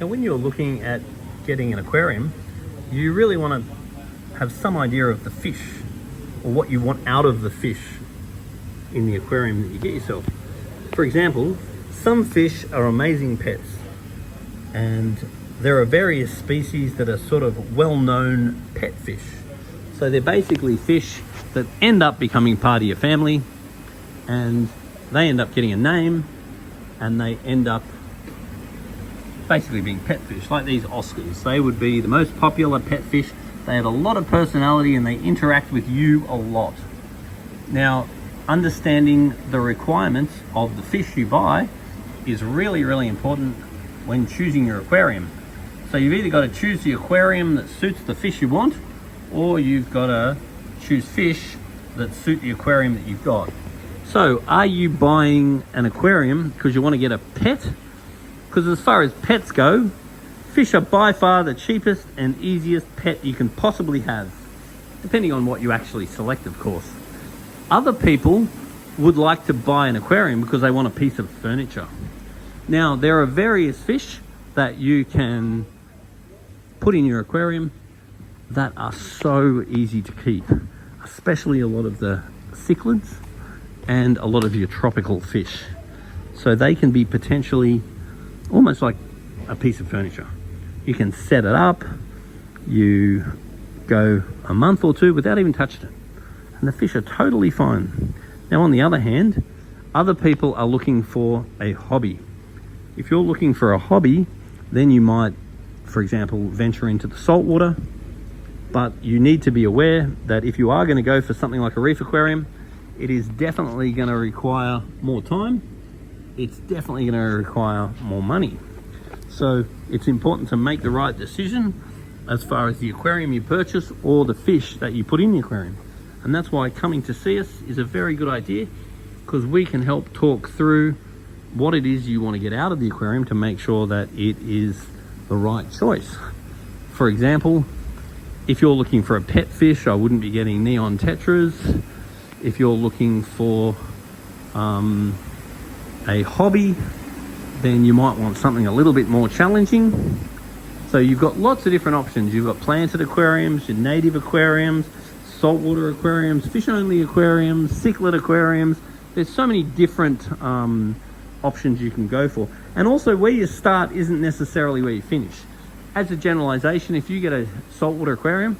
Now, when you're looking at getting an aquarium, you really want to have some idea of the fish or what you want out of the fish in the aquarium that you get yourself. For example, some fish are amazing pets, and there are various species that are sort of well-known pet fish. So they're basically fish that end up becoming part of your family, and they end up getting a name, and they end up basically being pet fish, like these Oscars. They would be the most popular pet fish. They have a lot of personality and they interact with you a lot. Now, understanding the requirements of the fish you buy is really, really important when choosing your aquarium. So you've either got to choose the aquarium that suits the fish you want, or you've got to choose fish that suit the aquarium that you've got. So are you buying an aquarium because you want to get a pet? Because as far as pets go, fish are by far the cheapest and easiest pet you can possibly have, depending on what you actually select, of course. Other people would like to buy an aquarium because they want a piece of furniture. Now, there are various fish that you can put in your aquarium that are so easy to keep, especially a lot of the cichlids and a lot of your tropical fish. So they can be potentially almost like a piece of furniture. You can set it up, you go a month or two without even touching it, and the fish are totally fine. Now, on the other hand, other people are looking for a hobby. If you're looking for a hobby, then you might, for example, venture into the saltwater, but you need to be aware that if you are going to go for something like a reef aquarium, it is definitely going to require more time. It's definitely going to require more money. So it's important to make the right decision as far as the aquarium you purchase or the fish that you put in the aquarium. And that's why coming to see us is a very good idea, because we can help talk through what it is you want to get out of the aquarium to make sure that it is the right choice. For example, if you're looking for a pet fish, I wouldn't be getting neon tetras. If you're looking for a hobby, then you might want something a little bit more challenging. So you've got lots of different options. You've got planted aquariums, your native aquariums, saltwater aquariums, fish-only aquariums, cichlid aquariums. There's so many different options you can go for. And also, where you start isn't necessarily where you finish. As a generalization, if you get a saltwater aquarium,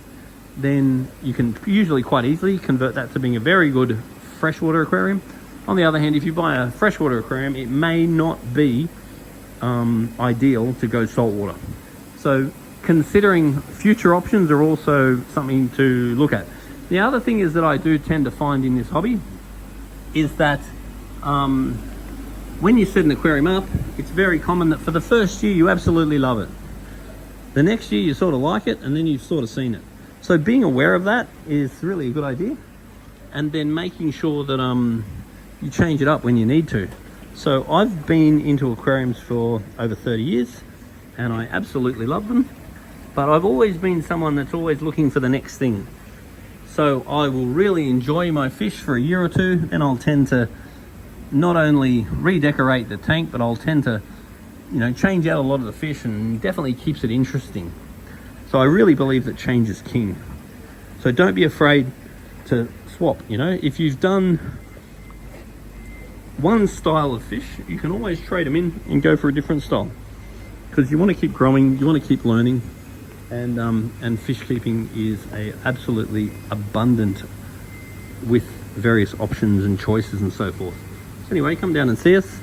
then you can usually quite easily convert that to being a very good freshwater aquarium. On the other hand, if you buy a freshwater aquarium, it may not be ideal to go saltwater. So considering future options are also something to look at. The other thing is that I do tend to find in this hobby is that when you set an aquarium up, it's very common that for the first year you absolutely love it. The next year you sort of like it, and then you've sort of seen it. So being aware of that is really a good idea, and then making sure that you change it up when you need to. So I've been into aquariums for over 30 years and I absolutely love them, but I've always been someone that's always looking for the next thing. So I will really enjoy my fish for a year or two, then I'll tend to not only redecorate the tank, but I'll tend to, change out a lot of the fish, and definitely keeps it interesting. So I really believe that change is king. So don't be afraid to swap. If you've done one style of fish, you can always trade them in and go for a different style, because you want to keep growing, you want to keep learning, and fish keeping is absolutely abundant with various options and choices and so forth. So anyway, come down and see us,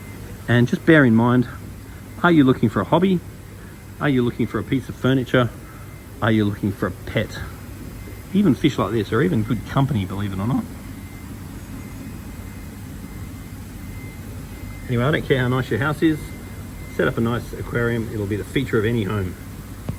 and just bear in mind, are you looking for a hobby? Are you looking for a piece of furniture? Are you looking for a pet? Even fish like this are even good company, believe it or not. Anyway, I don't care how nice your house is, set up a nice aquarium, it'll be the feature of any home.